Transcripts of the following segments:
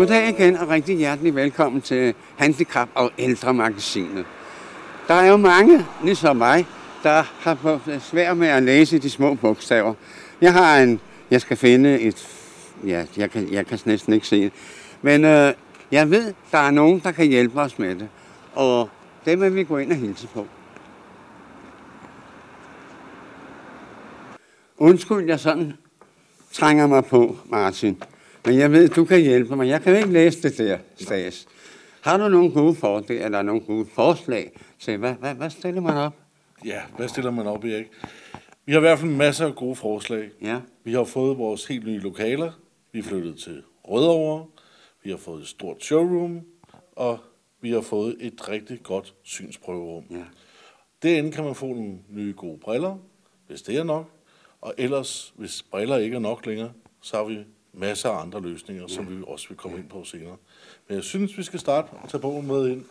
Goddag igen og rigtig hjertelig velkommen til Handicap- og Ældremagasinet. Der er jo mange, ligesom mig, der har svært med at læse de små bogstaver. Jeg skal finde et... Ja, jeg kan næsten ikke se det. Men jeg ved, der er nogen, der kan hjælpe os med det. Og det vil vi gå ind og hilse på. Undskyld, jeg sådan trænger mig på, Martin. Men jeg ved, du kan hjælpe mig. Jeg kan jo ikke læse det der, Stas. Har du nogle gode fordele, eller nogle gode forslag til, hvad stiller man op? Ja, hvad stiller man op, Erik? Vi har i hvert fald masser af gode forslag. Ja. Vi har fået vores helt nye lokaler. Vi er flyttet til Rødovre. Vi har fået et stort showroom. Og vi har fået et rigtig godt synsprøverum. Ja. Derinde kan man få nogle nye gode briller, hvis det er nok. Og ellers, hvis briller ikke er nok længere, så har vi masser af andre løsninger, som vi også vil komme ind på senere. Men jeg synes, vi skal starte og tage bogen med ind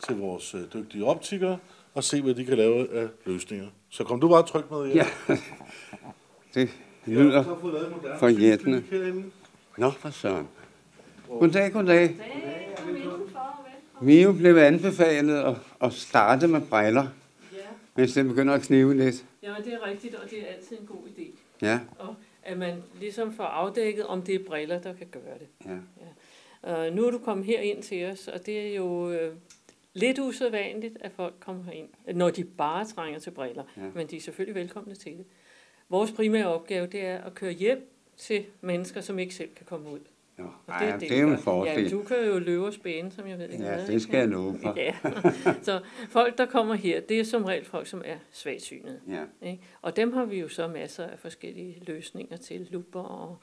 til vores dygtige optikere og se, hvad de kan lave af løsninger. Så kom du bare tryk med, Erik. Ja, det lyder forjættende. Nå, for søren. Goddag. Vi er jo blevet anbefalet at starte med briller, hvis det begynder at knive lidt. Ja, det er rigtigt, og det er altid en god idé. Ja. Og at man ligesom får afdækket, om det er briller, der kan gøre det. Ja. Nu er du kommet her ind til os, og det er jo lidt usædvanligt, at folk kommer herind, når de bare trænger til briller. Ja. Men de er selvfølgelig velkomne til det. Vores primære opgave, det er at køre hjem til mennesker, som ikke selv kan komme ud. Jo. Det er jo en fordel. Ja, du kan jo løbe og spæne, som jeg ved ikke. Ja, det skal jeg love for. Ja. Så folk, der kommer her, det er som regel folk, som er svagsynede. Ja. Ikke? Og dem har vi jo så masser af forskellige løsninger til. Lupper og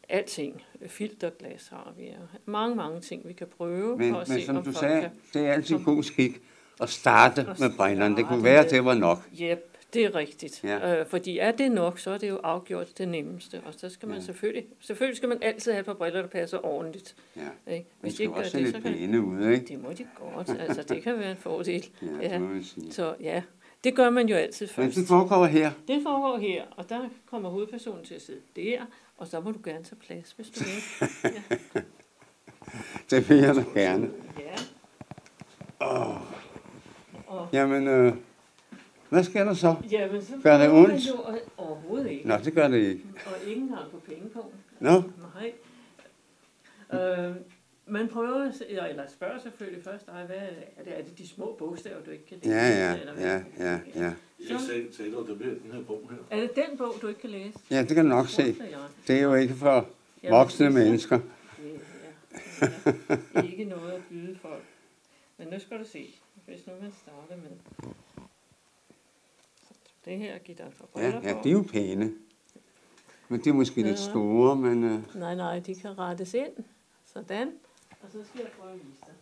alting. Filterglas har vi. Mange ting, vi kan prøve. Men som du sagde, det er altid god skik at starte med brillerne. Det kunne være, at det var nok. Yep. Det er rigtigt. Ja. Fordi er det nok, så er det jo afgjort det nemmeste. Og så skal man selvfølgelig skal man altid have et par briller, der passer ordentligt. Ja. Ikke? Hvis de ikke også gør det, lidt pæne ud, ikke? Det må de godt. Altså, det kan være en fordel. Ja, det må man sige. Så ja, det gør man jo altid først. Men det foregår her? Det foregår her, og der kommer hovedpersonen til at sidde der, og så må du gerne tage plads, hvis du vil. Ja. Det vil jeg da gerne. Ja. Jamen, hvad sker der så? Jamen, så gør det ondt? Jo overhovedet ikke. Nå, det gør det ikke. Og ikke engang på pengepunkten. Nå? Nej. Man prøver, eller spørger selvfølgelig først, hvad er det de små bogstaver, du ikke kan læse? Ja. Jeg sagde til dig, der bliver den her bog her. Er det den bog, du ikke kan læse? Ja, det kan du nok se. Det er jo ikke for voksne mennesker. Det er ikke noget at byde folk. Men nu skal du se, hvis nu man starter med. Det her giver dig for briller på. Ja, de er jo pæne. Men de er måske lidt store, men... Nej, de kan rettes ind. Sådan. Og så skal jeg prøve at vise dig.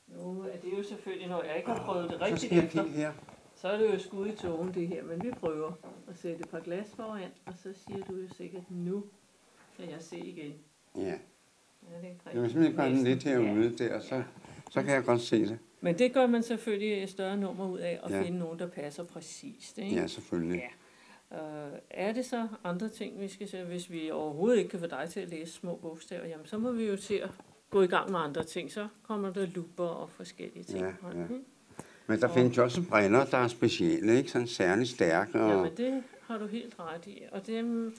Nu er det jo selvfølgelig, når jeg ikke har prøvet det rigtigt efter, så er det jo skud i tågen det her. Men vi prøver at sætte et par glas foran, og så siger du jo sikkert, nu kan jeg se igen. Ja. Det jeg vil simpelthen gøre den lidt herude der, og så kan jeg godt se det. Men det gør man selvfølgelig et større nummer ud af, at finde nogen, der passer præcist. Ikke? Ja, selvfølgelig. Ja. Er det så andre ting, vi skal se? Hvis vi overhovedet ikke kan få dig til at læse små bogstaver, jamen så må vi jo til at gå i gang med andre ting. Så kommer der lupper og forskellige ting. Ja. Men der findes jo også briller, der er specielle, ikke? Sådan særligt stærke. Og... Jamen det har du helt ret i. Og dem,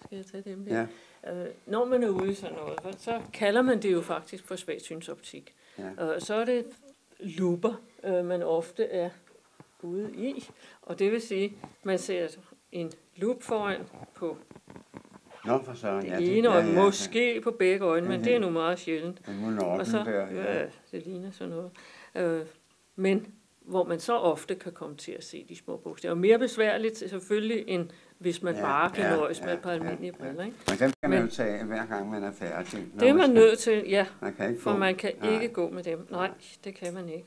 skal jeg tage dem her? Ja. Når man er ude i sådan noget, så kalder man det jo faktisk for svagsynsoptik. Ja. Så er det lupper, man ofte er ude i. Og det vil sige, man ser en lup foran på det ene, og måske på begge øjne, men det er nu meget sjældent. Og så, det ligner sådan noget. Men hvor man så ofte kan komme til at se de små bogstaver. Mere besværligt selvfølgelig, end hvis man bare kan nøjes med et par almindelige briller. Ikke? Men dem kan man jo tage hver gang, man er færdig. Det er man nødt til, ja. For man kan ikke gå med dem. Nej, det kan man ikke.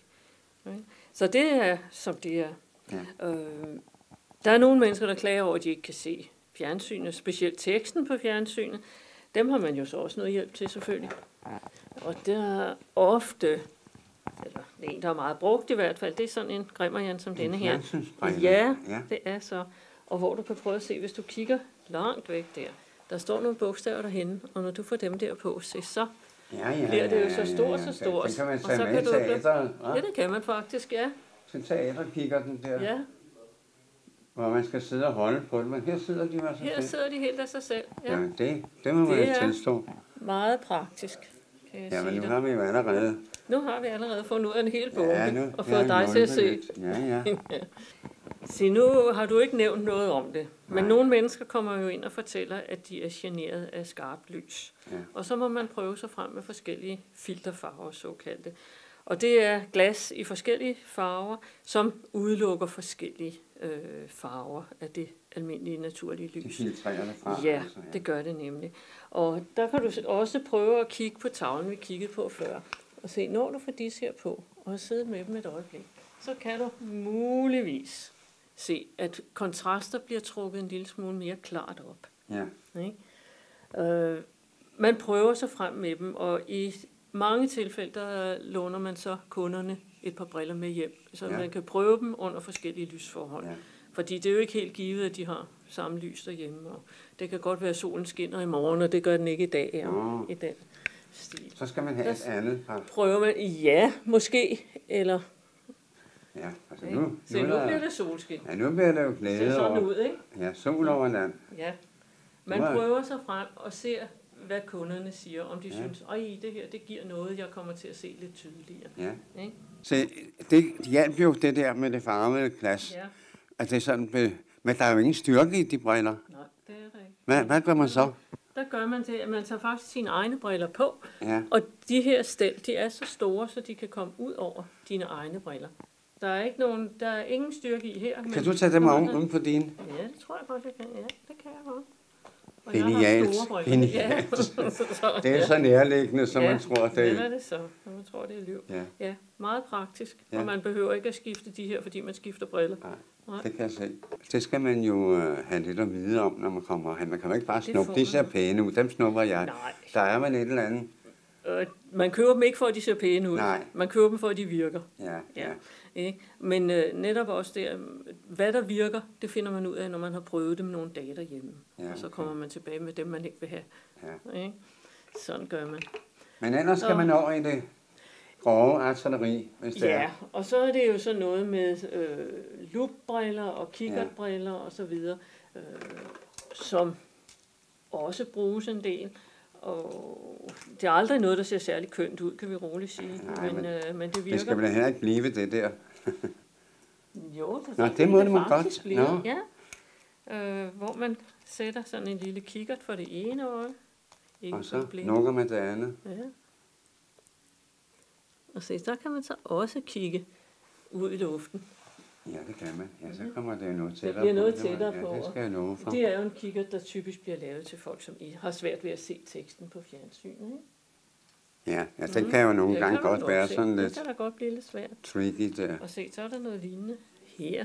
Så det er, som det er. Ja. Der er nogle mennesker, der klager over, at de ikke kan se fjernsynet, specielt teksten på fjernsynet. Dem har man jo så også noget hjælp til, selvfølgelig. Og der er ofte, eller en, der er meget brugt i hvert fald, det er sådan en Grimmerjan som denne her. Ja, det er så. Og hvor du kan prøve at se, hvis du kigger langt væk der, Der står nogle bogstaver derhenne, og når du får dem der på, så Ja, bliver det jo så stort, så stort. Det kan man Og tage så med kan i du- teateret. Ja, det kan man faktisk, ja. Til teaterkigger den der, Ja, hvor man skal sidde og holde på det. Men her sidder de jo af sig her selv. sidder de helt af sig selv. Ja. Ja, det må man Det jo er- tilstå. Meget praktisk, kan jeg Ja, men sige nu dig. har vi jo allerede... Nu har vi allerede fundet ud af en hel bunke, og jeg fået dig til at se. lidt. Ja. Se, nu har du ikke nævnt noget om det, men nogle mennesker kommer jo ind og fortæller, at de er generet af skarpt lys. Ja. Og så må man prøve sig frem med forskellige filterfarver, såkaldte. Og det er glas i forskellige farver, som udelukker forskellige farver af det almindelige naturlige De lys. filtrerer det fra. Ja, altså, det gør det nemlig. Og der kan du også prøve at kigge på tavlen, vi kiggede på før, og se, når du får disse her på, og sidde med dem et øjeblik, så kan du muligvis se, at kontraster bliver trukket en lille smule mere klart op. Ja. Ikke? Man prøver sig frem med dem, og i mange tilfælde, der låner man så kunderne et par briller med hjem, så Ja. man kan prøve dem under forskellige lysforhold. Ja. Fordi det er jo ikke helt givet, at de har samme lys derhjemme. Og det kan godt være, at solen skinner i morgen, og det gør den ikke i dag Nå. i den stil. Så skal man have et andet par. Prøver man, ja, måske, eller Ja, altså ikke? nu Se, nu bliver det solskin. Ja, nu bliver det jo Det glæde ser sådan over. ud, ikke? Ja, sol over land. Ja. Man Nu er- prøver sig frem og ser, hvad kunderne siger, om de Ja. synes, det her, det giver noget, jeg kommer til at se lidt tydeligere. Ja. Ikke? Så det hjalp jo det der med det farvede glas. Ja, At det er sådan, men der er jo ingen styrke i de briller. nej, det er der ikke. Hvad gør man så? Der gør man det, at man tager faktisk sine egne briller på, Ja. og de her stel, de er så store, så de kan komme ud over dine egne briller. Der er ingen styrke i her. Kan du tage dem om uden for dine? Ja, det tror jeg godt, jeg kan. Ja, det kan jeg godt. Og Genialt. Jeg har store briller. Genialt. Så, Det er så nærliggende, som man tror, det det er. er det så. Man tror, det er liv. Ja, Ja, meget praktisk. Ja. Og man behøver ikke at skifte de her, fordi man skifter briller. nej, det kan jeg se. Det skal man jo have lidt at vide om, når man kommer hen. Man kan jo ikke bare Det snuppe. får De ser man. pæne ud. Dem snupper jeg. Nej. Der er vel et eller andet. Man køber dem ikke for, at de ser pæne ud. Nej. Man køber dem for, at de virker. Ja. Ja. Ikke? Men netop også der, hvad der virker, det finder man ud af, når man har prøvet dem nogle dage derhjemme. Ja, Og så kommer man tilbage med dem, man ikke vil have. Ja. Ikke? Sådan gør man. Men ellers skal man over i det grove artilleri, hvis det Ja, er. og så er det jo sådan noget med loopbriller og kikkertbriller og så videre, som også bruges en del. Og det er aldrig noget, der ser særlig kønt ud, kan vi roligt sige. Nej, men det virker. Det skal vel heller ikke blive det der. Jo, Nå, det må det må faktisk godt. blive. Nå. Ja. Hvor man sætter sådan en lille kikkert for det ene øje. Ikke Og for så det blinde. nukker man det andet. Ja. Og se, der kan man så også kigge ud i luften. Ja, det kan man. Ja, så kommer det jo noget tættere bliver noget på. tættere på. Ja, det skal jeg love for. Det er jo en kikkert, der typisk bliver lavet til folk, som har svært ved at se teksten på fjernsynet. Ikke? Ja, det kan jo nogle Det gange kan man godt være se. sådan Det lidt kan da godt blive lidt svært. tricky der. Og se, så er der noget lignende her.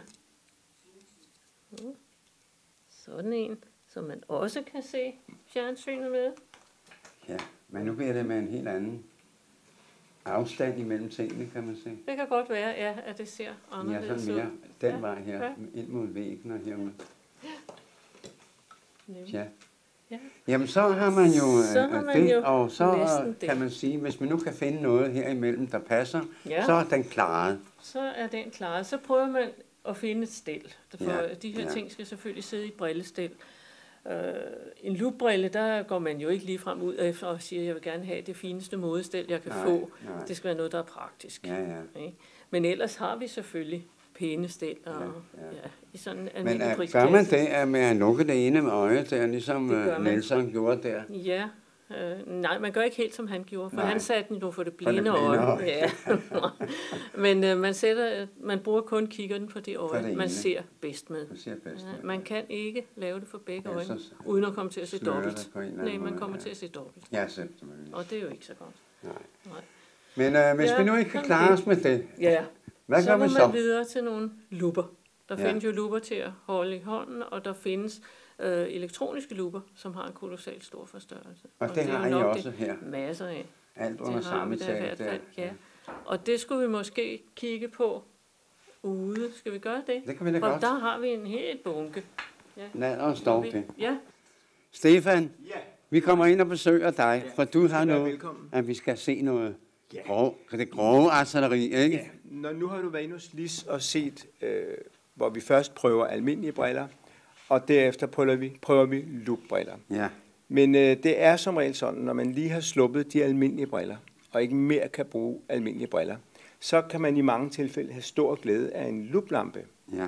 Sådan en, som man også kan se fjernsynet med. Ja, men nu bliver det med en helt anden afstand imellem tingene, kan man se. Det kan godt være, ja, at det ser Ja, anderledes sådan mere ud. den Ja, vej her, ja. ind mod væggen og herude. Nemlig. Ja. Ja. Jamen, så har man jo Så har man det, jo og så næsten det. kan man sige, hvis man nu kan finde noget her imellem, der passer, Ja. så er den klaret. Så er den klar. Så prøver man at finde et stel. For Ja, de her ja. ting skal selvfølgelig sidde i et brillestel. En loopbrille, der går man jo ikke lige frem ud efter og siger, at jeg vil gerne have det fineste modestel, jeg kan Nej, få. nej. Det skal være noget, der er praktisk. Ja, ja. Ikke? Men ellers har vi selvfølgelig pæne stel og, Ja, ja. i sådan en Men almindelig gør prisklasse. man det at med at lukke det ene med øjet der, ligesom Det gør man. Nelson gjorde der? Ja, nej, man gør ikke helt, som han gjorde, for Nej. han satte den jo for det For det blinde blinde øje. øje. Ja. Men man bruger kun kikkerten for det øje, det man ene. ser bedst med. Det ser bedst Ja, ud. man kan ikke lave det for begge Ja, øjne, så uden at komme til at se slører dobbelt. det på en eller Nej, anden man måde, kommer ja. til at se dobbelt. Ja, selvfølgelig. Og det er jo ikke så godt. Nej. Nej. Men hvis Ja, vi nu ikke kan sådan klare det. os med det, Ja, hvad så gør må vi man så? videre til nogle lupper. Der Ja. findes jo lupper til at holde i hånden, og der findes elektroniske lupper, som har en kolossalt stor forstørrelse. Og det er har jo I nok også her. Masser af. Alt Det under har samme vi da i tag hvert der. fald, ja. Og det skulle vi måske kigge på ude. Skal vi gøre det? Det kan vi da For godt. der har vi en helt bunke. Lad os dog det. Ja, Stefan, Ja. vi kommer ind og besøger dig, for du har noget, velkommen. at vi skal se noget Ja. det grove artilleri, ikke? Ja. Nu har du været inde hos Lis og set, hvor vi først prøver almindelige briller, og derefter prøver vi loopbriller. Ja, Men det er som regel sådan, når man lige har sluppet de almindelige briller, og ikke mere kan bruge almindelige briller, så kan man i mange tilfælde have stor glæde af en looplampe. ja.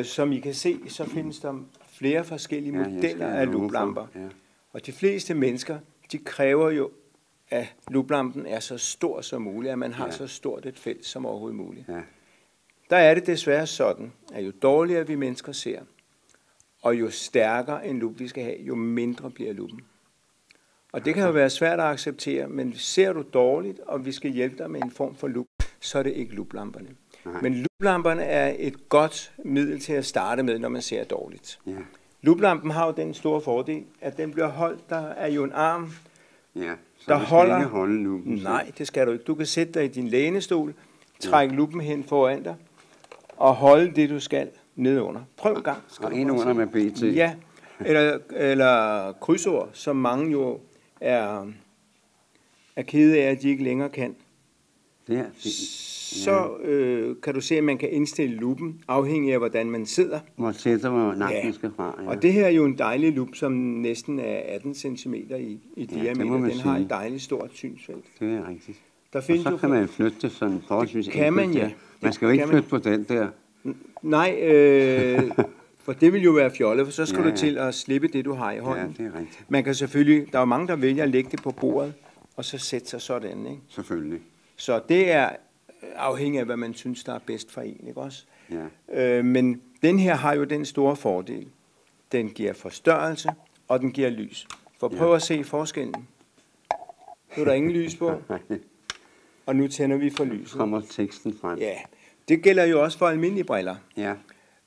Som I kan se, så findes der flere forskellige Ja, jeg modeller skal af love for. looplamper. Ja. Og de fleste mennesker, de kræver jo, at looplampen er så stor som muligt, at man har så stort et felt som overhovedet muligt. Ja. Der er det desværre sådan, at jo dårligere vi mennesker ser, og jo stærkere en lup vi skal have, jo mindre bliver luppen. Og det kan jo være svært at acceptere, men ser du dårligt, og vi skal hjælpe dig med en form for lup, så er det ikke looplamperne. Men looplamperne er et godt middel til at starte med, når man ser dårligt. Ja. Looplampen har jo den store fordel, at den bliver holdt. Der er jo en arm, Ja. Så der du skal holder. ikke holde lupen. Nej, det skal du ikke. Du kan sætte dig i din lænestol, trække luppen hen foran dig, og holde det, du skal nedenunder. Prøv en gang. Og ind under med BT. Ja, eller krydsord, som mange jo er kede af, at de ikke længere kan. Det er Så kan du se, at man kan indstille luppen, afhængig af, hvordan man sidder. hvor tættere hvor nakken skal fra. Ja. Og det her er jo en dejlig lup, som næsten er 18 cm i diameter. må man Den har sige. et dejligt stort synsfelt. Det er rigtigt. Der Og findes så jo kan man flytte det sådan forholdsvis kan man, enkelt ja. der. Man Det skal jo ikke kan man. flytte på den der. Nej, for det vil jo være fjollet, for så skal Ja, du til at slippe det, du har i Ja, hånden. det er rigtigt. Man kan selvfølgelig, der er jo mange, der vælger at lægge det på bordet, og så sætte sig sådan, ikke? Selvfølgelig. Så det er afhængig af, hvad man synes, der er bedst for en, ikke også? Ja. Men den her har jo den store fordel. Den giver forstørrelse, og den giver lys. For prøv at se forskellen. Nu er der ingen lys på, og nu tænder vi for lyset. Kommer teksten frem. Ja, det gælder jo også for almindelige briller. Ja.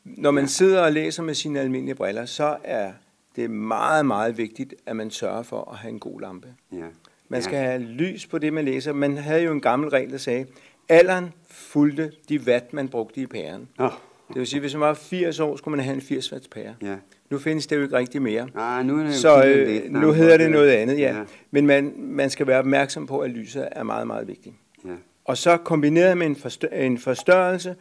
Når man sidder og læser med sine almindelige briller, så er det meget, meget vigtigt, at man sørger for at have en god lampe. Ja. Man skal have lys på det, man læser. Man havde jo en gammel regel, der sagde, alderen fulgte de watt, man brugte i pæren. Oh. Det vil sige, hvis man var 80 år, skulle man have en 80 watts pære. Ja. Nu findes det jo ikke rigtig mere. Ah, nu er det jo Så lidt nu hedder det noget andet, Ja. ja. Men man skal være opmærksom på, at lyset er meget, meget vigtigt. Ja. Og så kombineret med en forstørrelse,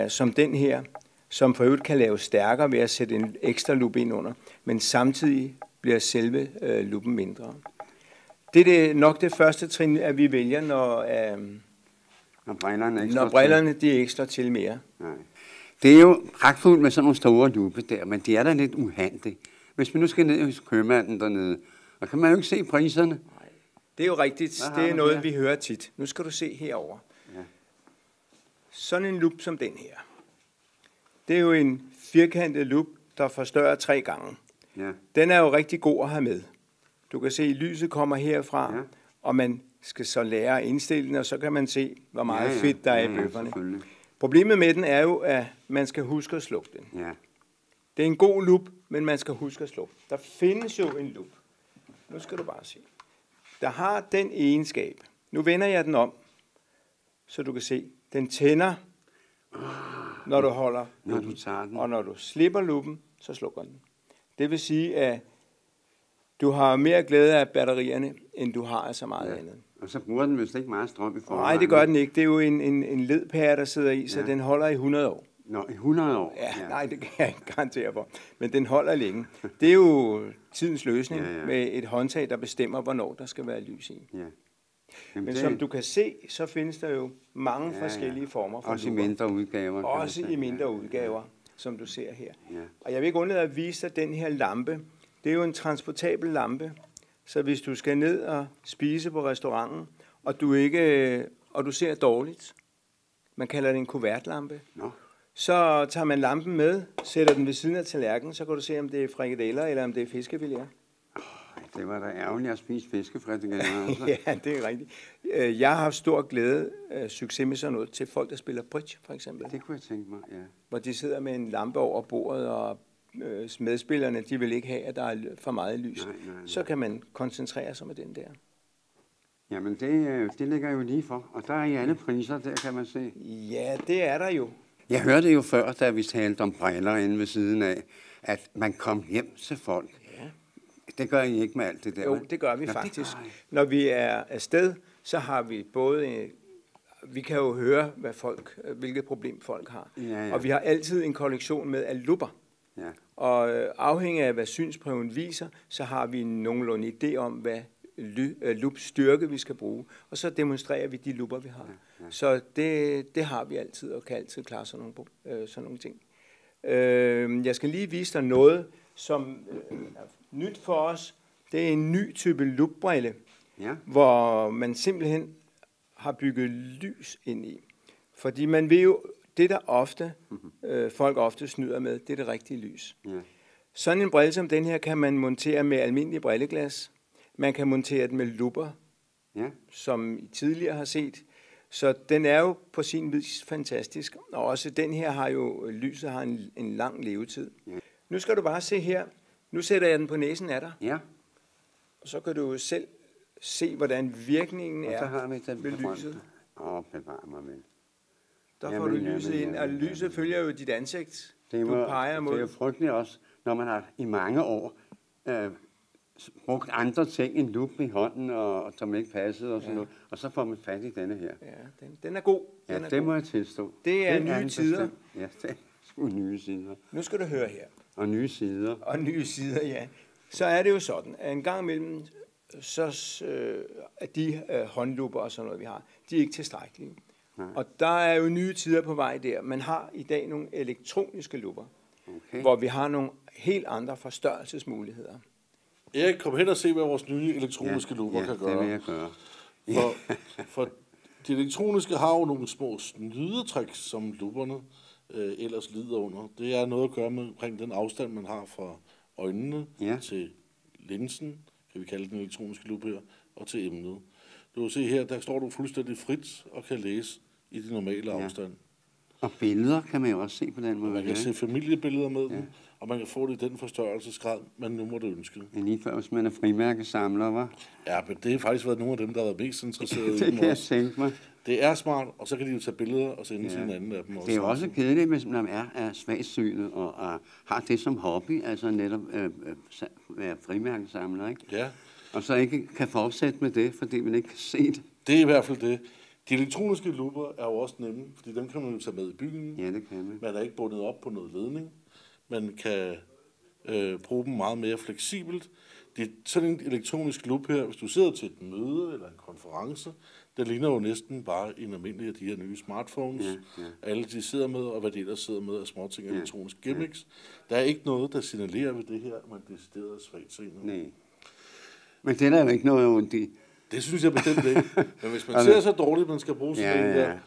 som den her, som for øvrigt kan lave stærkere ved at sætte en ekstra lup ind under, men samtidig bliver selve luppen mindre. Det er nok det første trin, at vi vælger, når brillerne de ikke slår til mere. Nej. Det er jo pragtfuldt med sådan nogle store lupe der, men de er da lidt uhandige. Hvis vi nu skal ned hos købmanden dernede, og kan man jo ikke se priserne. Det er jo rigtigt. Hvad har Det er du noget, der? vi hører tit. Nu skal du se herover. Ja. Sådan en lup som den her. Det er jo en firkantet lup, der forstørrer 3 gange. Ja. Den er jo rigtig god at have med. Du kan se, at lyset kommer herfra, Ja. og man skal så lære at indstille den, og så kan man se, hvor meget fedt der er i bøfferne. selvfølgelig. Problemet med den er jo, at man skal huske at slukke den. Ja. Det er en god lup, men man skal huske at slukke. Der findes jo en lup. Nu skal du bare se. Der har den egenskab. Nu vender jeg den om, så du kan se. Den tænder, når du holder Når luppen. du tager den. Og når du slipper luppen, så slukker den. Det vil sige, at du har mere glæde af batterierne, end du har af så meget andet. Og så bruger den vist ikke meget strøm i forvejen. Nej, det gør den ikke. Det er jo en ledpære, der sidder i, så den holder i 100 år. Nå, i 100 år? Ja, nej, det kan jeg ikke garantere for. Men den holder længe. Det er jo tidens løsning Ja. med et håndtag, der bestemmer, hvornår der skal være lys i. Ja. Men som du kan se, så findes der jo mange forskellige former for også i lupper. mindre udgaver. kan Også man i sige. mindre udgaver, som du ser her. Ja. Og jeg vil ikke undlade at vise dig den her lampe. Det er jo en transportabel lampe, så hvis du skal ned og spise på restauranten, og du ser dårligt, man kalder det en kuvertlampe, Nå. så tager man lampen med, sætter den ved siden af tallerkenen, så kan du se, om det er frikadeller eller om det er fiskefilet. Det var da ærgerligt at spise fiskefrikadeller. Altså. Ja, det er rigtigt. Jeg har haft stor glæde, succes med sådan noget, til folk, der spiller bridge, for eksempel. Det kunne jeg tænke mig, ja. Hvor de sidder med en lampe over bordet, og medspillerne, de vil ikke have, at der er for meget lys. Nej. Så kan man koncentrere sig med den der. Jamen, det ligger jo lige for. Og der er i alle priser, der kan man se. Ja, det er der jo. Jeg hørte jo før, da vi talte om briller inde ved siden af, at man kom hjem til folk. Ja. Det gør I ikke med alt det der? Jo, det gør vi faktisk. Når vi er afsted, så har vi både... Vi kan jo høre, hvilket problem folk har. Ja. Og vi har altid en kollektion med af lupper. Ja. Og afhængig af, hvad synsprøven viser, så har vi nogenlunde idé om, hvad lupstyrke vi skal bruge. Og så demonstrerer vi de lupper, vi har. Ja. Ja. Så det har vi altid, og kan altid klare sådan nogle ting. Jeg skal lige vise dig noget, som er nyt for os. Det er en ny type lupbrille, hvor man simpelthen har bygget lys ind i. Fordi man vil jo, det der folk ofte snyder med, det er det rigtige lys. Ja. Sådan en brille som den her kan man montere med almindelig brilleglas. Man kan montere den med lupper, som I tidligere har set. Så den er jo på sin vis fantastisk. Og også den her har jo, lyset har en lang levetid. Ja. Nu skal du bare se her. Nu sætter jeg den på næsen af dig. Ja. Og så kan du jo selv se, hvordan virkningen er ved lyset. Bevar mig vel. Der får du lyset ind, og lyset følger jo dit ansigt. Du peger mod. Det er jo frygteligt også, når man har i mange år brugt andre ting end lup i hånden, og som ikke passede og sådan noget. Og så får man fat i denne her. Ja, den er god. Det må jeg tilstå. Det er nye tider. Ja, det er sgu nye sider. Nu skal du høre her. Og nye sider. Og nye sider, ja. Så er det jo sådan, at en gang imellem, så at de håndlupper og sådan noget, vi har, de er ikke tilstrækkelige. Nej. Og der er jo nye tider på vej der. Man har i dag nogle elektroniske lupper, hvor vi har nogle helt andre forstørrelsesmuligheder. Erik, kom hen og se, hvad vores nye elektroniske lupper kan gøre. Det vil jeg gøre. For de elektroniske har jo nogle små snydetricks, som lupperne ellers lider under. Det er noget at gøre med omkring den afstand, man har fra øjnene til linsen, kan vi kalde den elektroniske lup her, og til emnet. Du kan se her, der står du fuldstændig frit og kan læse i de normale afstand. Og billeder kan man jo også se på den måde. Man kan se familiebilleder med den, og man kan få det i den forstørrelsesgrad, man nu måtte ønske. Men lige før, hvis man er frimærkesamler, hva'? Ja, men det har faktisk været nogle af dem, der har været mest interesserede i dem. Det kan jeg tænke mig. Det er smart, og så kan de jo tage billeder og sende til en anden af dem. Det er jo også kedeligt, hvis man er svagsynet og har det som hobby, altså netop være frimærkesamler, ikke? Ja. Og så ikke kan fortsætte med det, fordi man ikke kan se det. Det er i hvert fald det. De elektroniske lupper er jo også nemme, fordi dem kan man jo tage med i byen. Ja, det kan man. Man er ikke bundet op på noget ledning. Man kan bruge dem meget mere fleksibelt. Sådan en elektronisk lup her, hvis du sidder til et møde eller en konference, det ligner jo næsten bare en almindelig af de her nye smartphones. Ja. Alle de sidder med, og hvad de ellers sidder med af småting elektroniske gimmicks. Der er ikke noget, der signalerer ved det her, at man decideret er svagtseende. Nej. Men det er der jo ikke noget ondt i. Det synes jeg bestemt ikke. Men hvis man ser så dårligt, at man skal bruge sådan en der,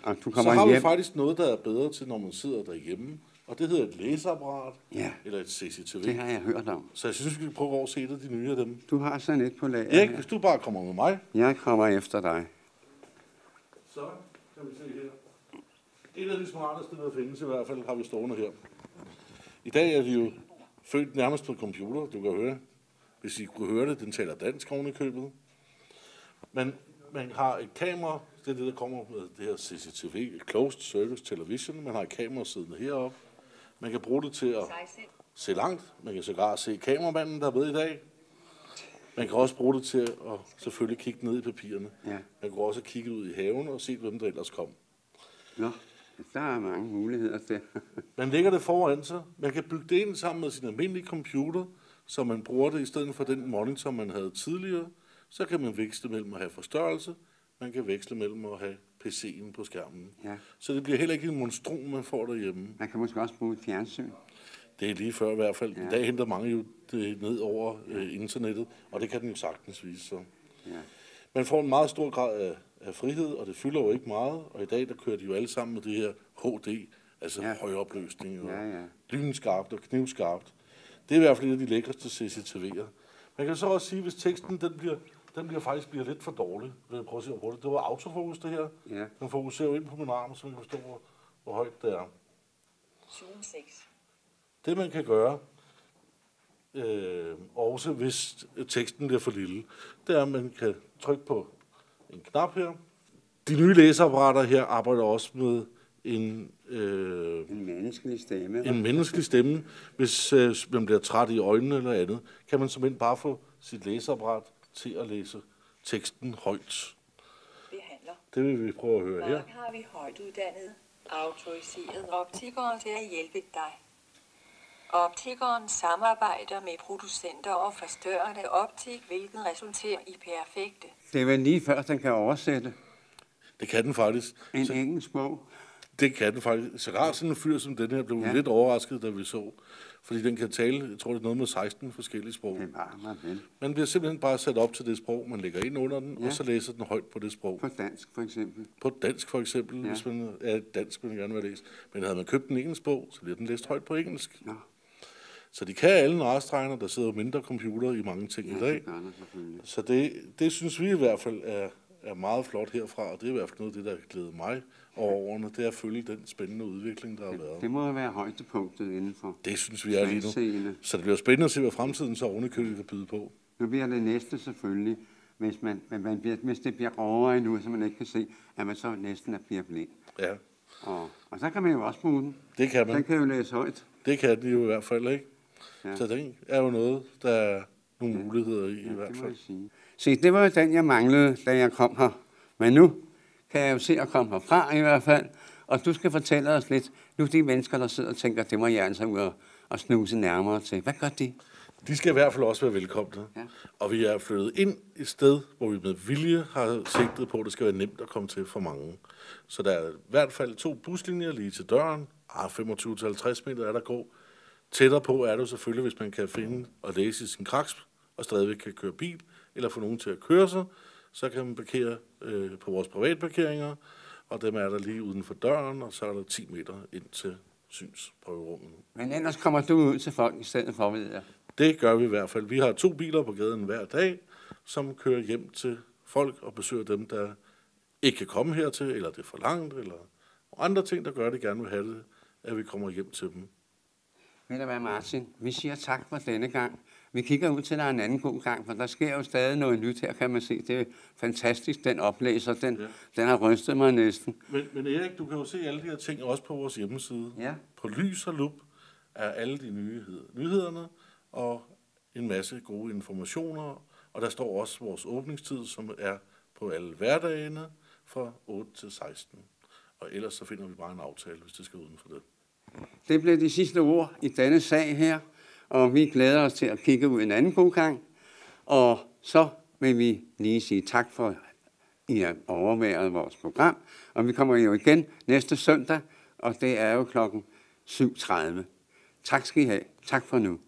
så har vi faktisk noget, der er bedre til, når man sidder derhjemme. Og det hedder et læseapparat, eller et CCTV. Det har jeg hørt om. Så jeg synes, vi kan prøve at se et af de nye af dem. Du har sådan et på lager. Erik, hvis du bare kommer med mig. Jeg kommer efter dig. Så kan vi se her. Et af de smarteste, der findes i hvert fald, har vi stående her. I dag er de jo født nærmest på computer, du kan høre. Hvis I kunne høre det, den taler dansk oven i købet. Men man har et kamera, det er det, der kommer med det her CCTV, Closed Service Television. Man har et kamera siddende heroppe. Man kan bruge det til at se langt. Man kan sågar se kameramanden, der er med i dag. Man kan også bruge det til at selvfølgelig kigge ned i papirerne. Ja. Man kan også kigge ud i haven og se, hvem der ellers kom. Nå, der er mange muligheder til. Man lægger det foran sig. Man kan bygge det ind sammen med sin almindelige computer, så man bruger det i stedet for den monitor, man havde tidligere. Så kan man veksle mellem at have forstørrelse, man kan veksle mellem at have PC'en på skærmen. Ja. Så det bliver heller ikke en monstrum, man får derhjemme. Man kan måske også bruge et fjernsyn. Det er lige før i hvert fald. Ja. I dag henter mange jo det ned over internettet, og det kan den jo sagtens vise sig. Ja. Man får en meget stor grad af frihed, og det fylder jo ikke meget. Og i dag der kører de jo alle sammen med det her HD, altså højopløsning og lynskarpt og knivskarpt. Det er i hvert fald et af de lækreste CCTV'er. Man kan så også sige, hvis teksten den bliver lidt for dårlig. Vil jeg prøve at se hurtigt. Det var autofokus det her. Ja. Den fokuserer jo ind på min arm, så man kan forstå, hvor højt det er. Zoom 6. Det man kan gøre, også hvis teksten bliver for lille, det er, at man kan trykke på en knap her. De nye læseapparater her arbejder også med en en menneskelig stemme. En menneskelig stemme. Hvis man bliver træt i øjnene eller andet, kan man simpelthen bare få sit læseapparat til at læse teksten højt. Behandler. Det vil vi prøve at høre her. Mange har vi højt uddannet, autoriseret optikere til at hjælpe dig. Optikeren samarbejder med producenter og forstørrende optik, hvilket resulterer i perfekte. Det er vel lige før, den kan oversætte Det kan den faktisk. en engelsk bog. Det kan den faktisk. Så rart sådan en fyr som den her blev lidt overrasket, da vi så. Fordi den kan tale, jeg tror det er noget med 16 forskellige sprog. Det var man vel. Man bliver simpelthen bare sat op til det sprog, man lægger ind under den, og så læser den højt på det sprog. På dansk for eksempel. På dansk for eksempel, hvis man er dansk, man gerne vil læse. Men havde man købt en engelsk bog, så bliver den læst højt på engelsk. Ja. Så de kan alle narestregner, der sidder mindre computer i mange ting i dag. Det gør der selvfølgelig. Så det synes vi i hvert fald er meget flot herfra, og det er i hvert fald noget af det, der har glædet mig over årene, det er at følge den spændende udvikling, der har været. Det må jo være højdepunktet indenfor. Det synes vi er lige nu. Svagtseende. Så det bliver spændende at se, hvad fremtiden så ovenikøbet kan byde på. Nu bliver det næste selvfølgelig, hvis det bliver grovere endnu, så man ikke kan se, at man så næsten bliver blind. Ja, Og så kan man jo også bruge den. det kan man. Den kan jo læse højt. Det kan de jo i hvert fald, ikke? Ja. Så det er jo noget, der er nogle muligheder i hvert Det må fald. jeg sige. Se, det var jo den, jeg manglede, da jeg kom her. Men nu kan jeg jo se at komme herfra i hvert fald. Og du skal fortælle os lidt. Nu de mennesker, der sidder og tænker, det må jeg altså ud og snuse nærmere til. Hvad gør de? De skal i hvert fald også være velkomne. Ja. Og vi er flyttet ind et sted, hvor vi med vilje har sigtet på, at det skal være nemt at komme til for mange. Så der er i hvert fald 2 buslinjer lige til døren. 25-50 meter er der gå. Tættere på er det selvfølgelig, hvis man kan finde og læse sin kraks, og stadigvæk kan køre bil, eller få nogen til at køre sig, så kan man parkere på vores privatparkeringer, og dem er der lige uden for døren, og så er der 10 meter ind til synsprøverummet. Men ellers kommer du ud til folk i stedet for, ved jeg. Det gør vi i hvert fald. Vi har 2 biler på gaden hver dag, som kører hjem til folk og besøger dem, der ikke kan komme hertil, eller det er for langt, eller andre ting, der gør, at de gerne vil have det, at vi kommer hjem til dem. Ved du hvad, Martin? Vi siger tak for denne gang. Vi kigger ud til, der er en anden god gang, for der sker jo stadig noget nyt her, kan man se. Det er fantastisk, den oplæser. Den har rystet mig næsten. Men Erik, du kan jo se alle de her ting også på vores hjemmeside. Ja. På Lys og Lup er alle de nyhederne og en masse gode informationer. Og der står også vores åbningstid, som er på alle hverdagene fra 8 til 16. Og ellers så finder vi bare en aftale, hvis det skal uden for det. Det blev de sidste ord i denne sag her, og vi glæder os til at kigge ud en anden god gang. Og så vil vi lige sige tak for, at I har overværet vores program. Og vi kommer jo igen næste søndag, og det er jo klokken 7:30. Tak skal I have. Tak for nu.